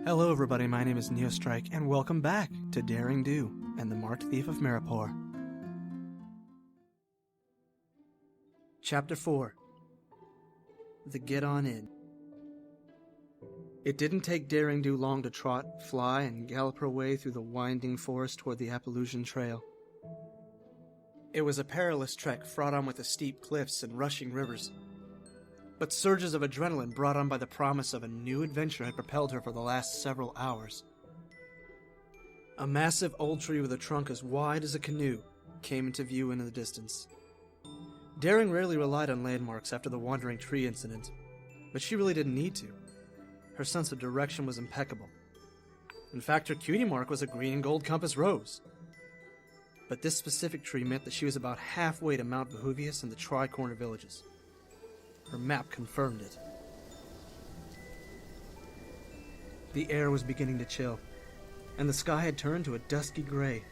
Hello everybody, my name is Neostrike, and welcome back to Daring Do and the Marked Thief of Marapore. Chapter 4. The Get On In. It didn't take Daring Do long to trot, fly, and gallop her way through the winding forest toward the Appalachian Trail. It was a perilous trek fraught on with the steep cliffs and rushing rivers, but surges of adrenaline brought on by the promise of a new adventure had propelled her for the last several hours. A massive old tree with a trunk as wide as a canoe came into view in the distance. Daring rarely relied on landmarks after the wandering tree incident, but she really didn't need to. Her sense of direction was impeccable. In fact, her cutie mark was a green and gold compass rose. But this specific tree meant that she was about halfway to Mount Vehoovius and the Tri-Corner villages. Her map confirmed it. The air was beginning to chill, and the sky had turned to a dusky gray,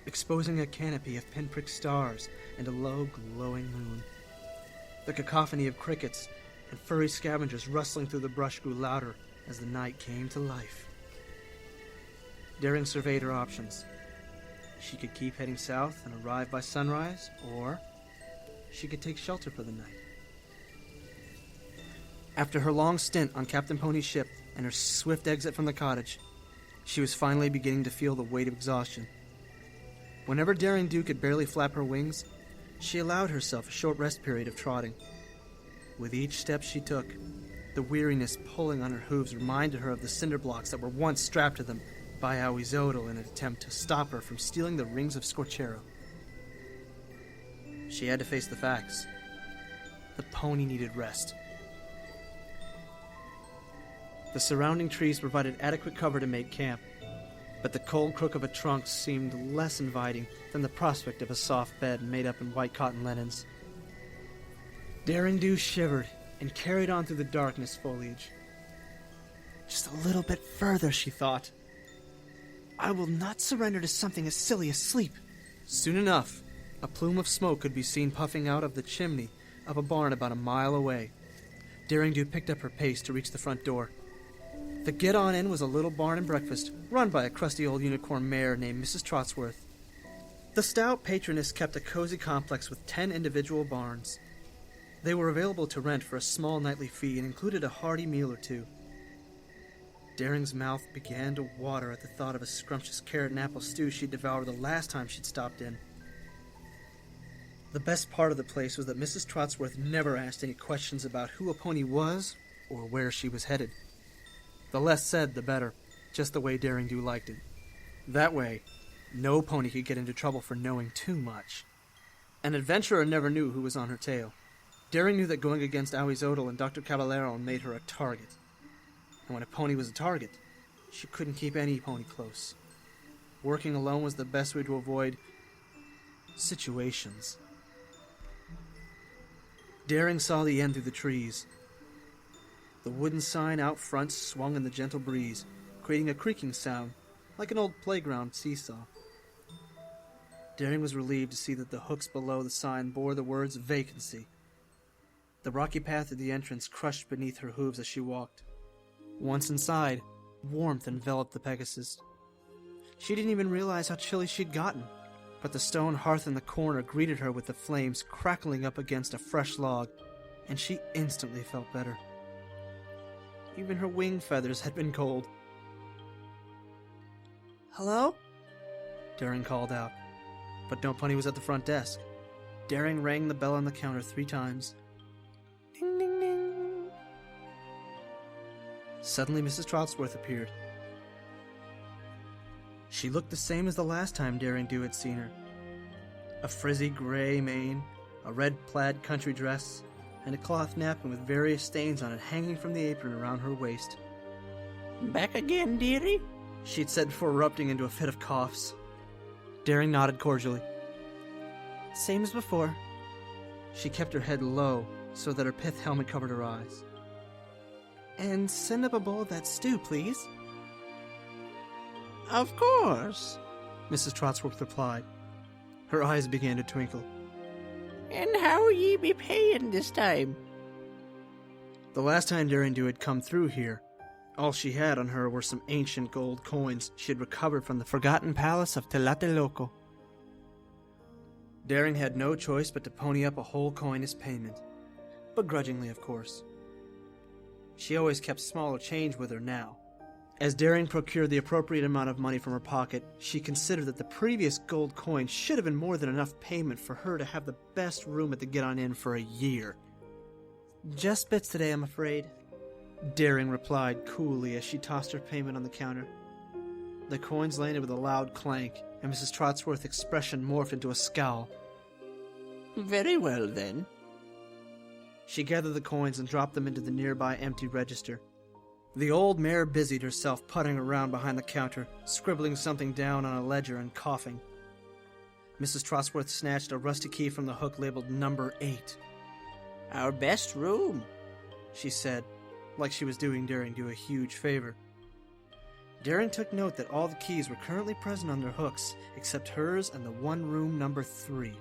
exposing a canopy of pinprick stars and a low, glowing moon. The cacophony of crickets and furry scavengers rustling through the brush grew louder as the night came to life. Daring surveyed her options. She could keep heading south and arrive by sunrise, or she could take shelter for the night. After her long stint on Captain Pony's ship and her swift exit from the cottage, she was finally beginning to feel the weight of exhaustion. Whenever Daring Do could barely flap her wings, she allowed herself a short rest period of trotting. With each step she took, the weariness pulling on her hooves reminded her of the cinder blocks that were once strapped to them by Equestria in an attempt to stop her from stealing the rings of Scorchero. She had to face the facts. The pony needed rest. The surrounding trees provided adequate cover to make camp, but the cold crook of a trunk seemed less inviting than the prospect of a soft bed made up in white cotton linens. Daring Do shivered and carried on through the darkness foliage. Just a little bit further, she thought. I will not surrender to something as silly as sleep. Soon enough, a plume of smoke could be seen puffing out of the chimney of a barn about a mile away. Daring Do picked up her pace to reach the front door. The Get On In was a little barn and breakfast, run by a crusty old unicorn mare named Mrs. Trotsworth. The stout patroness kept a cozy complex with 10 individual barns. They were available to rent for a small nightly fee and included a hearty meal or two. Daring's mouth began to water at the thought of a scrumptious carrot and apple stew she'd devoured the last time she'd stopped in. The best part of the place was that Mrs. Trotsworth never asked any questions about who a pony was or where she was headed. The less said, the better, just the way Daring Do liked it. That way, no pony could get into trouble for knowing too much. An adventurer never knew who was on her tail. Daring knew that going against Equestria and Dr. Caballero made her a target. And when a pony was a target, she couldn't keep any pony close. Working alone was the best way to avoid situations. Daring saw the end through the trees. The wooden sign out front swung in the gentle breeze, creating a creaking sound, like an old playground seesaw. Daring was relieved to see that the hooks below the sign bore the words vacancy. The rocky path to the entrance crushed beneath her hooves as she walked. Once inside, warmth enveloped the Pegasus. She didn't even realize how chilly she'd gotten, but the stone hearth in the corner greeted her with the flames crackling up against a fresh log, and she instantly felt better. Even her wing feathers had been cold. Hello? Daring called out, but no pony was at the front desk. Daring rang the bell on the counter 3 times. Ding, ding, ding. Suddenly, Mrs. Trotsworth appeared. She looked the same as the last time Daring Do had seen her. A frizzy gray mane, a red plaid country dress, and a cloth napkin with various stains on it hanging from the apron around her waist. Back again, dearie? She'd said before erupting into a fit of coughs. Daring nodded cordially. Same as before. She kept her head low so that her pith helmet covered her eyes. And send up a bowl of that stew, please. Of course, Mrs. Trotsworth replied. Her eyes began to twinkle. And how ye be paying this time? The last time Daring Do had come through here, All she had on her were some ancient gold coins she had recovered from the forgotten palace of Tlatelolco. Daring had no choice but to pony up a whole coin as payment. Begrudgingly, of course. She always kept smaller change with her now. As Daring procured the appropriate amount of money from her pocket, she considered that the previous gold coin should have been more than enough payment for her to have the best room at the Get-On Inn for a year. "Just bits today, I'm afraid," Daring replied coolly as she tossed her payment on the counter. The coins landed with a loud clank, and Mrs. Trotsworth's expression morphed into a scowl. "Very well, then." She gathered the coins and dropped them into the nearby empty register. The old mare busied herself putting around behind the counter, scribbling something down on a ledger and coughing. Mrs. Trotsworth snatched a rusty key from the hook labeled number 8. "Our best room," she said, like she was doing Daring a huge favor. Daring took note that all the keys were currently present on their hooks, except hers and the one room number 3.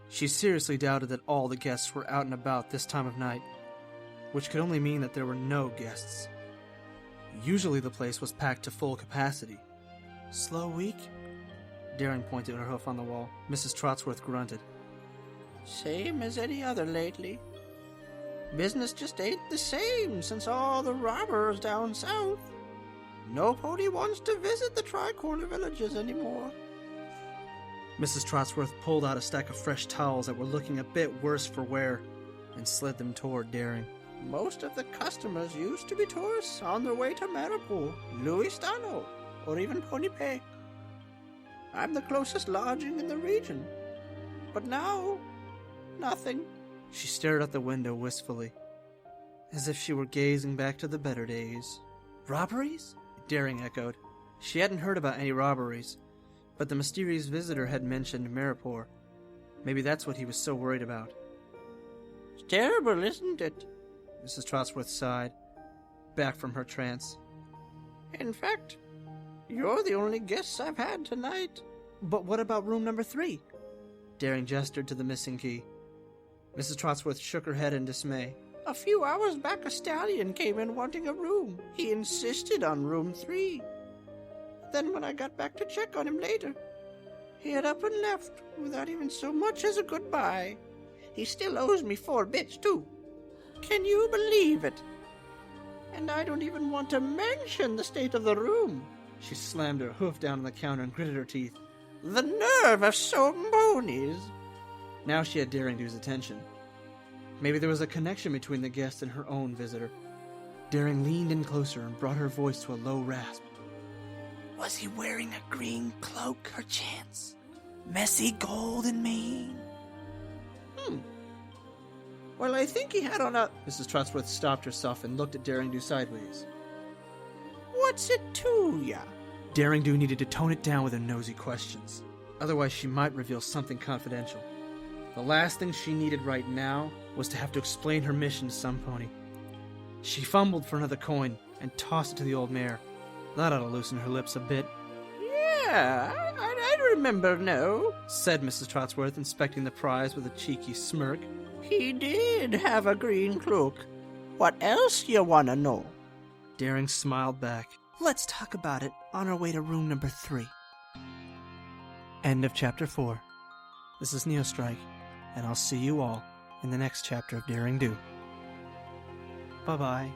She seriously doubted that all the guests were out and about this time of night, which could only mean that there were no guests. Usually the place was packed to full capacity. "Slow week?" Daring pointed her hoof on the wall. Mrs. Trotsworth grunted. "Same as any other lately. Business just ain't the same since all the robbers down south. Nobody wants to visit the Tri-Corner villages anymore." Mrs. Trotsworth pulled out a stack of fresh towels that were looking a bit worse for wear and slid them toward Daring. "Most of the customers used to be tourists on their way to Marapore, Lusitano, or even Ponypeii. I'm the closest lodging in the region. But now, nothing." She stared out the window wistfully, as if she were gazing back to the better days. "Robberies?" Daring echoed. She hadn't heard about any robberies, but the mysterious visitor had mentioned Marapore. Maybe that's what he was so worried about. "It's terrible, isn't it?" Mrs. Trotsworth sighed, back from her trance. "In fact, you're the only guests I've had tonight." "But what about room number 3? Daring gestured to the missing key. Mrs. Trotsworth shook her head in dismay. "A few hours back, a stallion came in wanting a room. He insisted on room 3. Then when I got back to check on him later, he had up and left without even so much as a goodbye. He still owes me 4 bits, too. Can you believe it? And I don't even want to mention the state of the room." She slammed her hoof down on the counter and gritted her teeth. "The nerve of some ponies!" Now she had Daring's attention. Maybe there was a connection between the guest and her own visitor. Daring leaned in closer and brought her voice to a low rasp. "Was he wearing a green cloak, perchance? Messy gold and mane?" Well, I think he had on a... Mrs. Trotsworth stopped herself and looked at Daring sideways. "What's it to ya?" Daring needed to tone it down with her nosy questions. Otherwise she might reveal something confidential. The last thing she needed right now was to have to explain her mission to some pony. She fumbled for another coin and tossed it to the old mare. That ought to loosen her lips a bit. "Yeah, I remember now," said Mrs. Trotsworth, inspecting the prize with a cheeky smirk. "He did have a green cloak. What else you wanna know?" Daring smiled back. "Let's talk about it on our way to room number 3. End of Chapter 4. This is Neostrike, and I'll see you all in the next chapter of Daring Do. Bye-bye.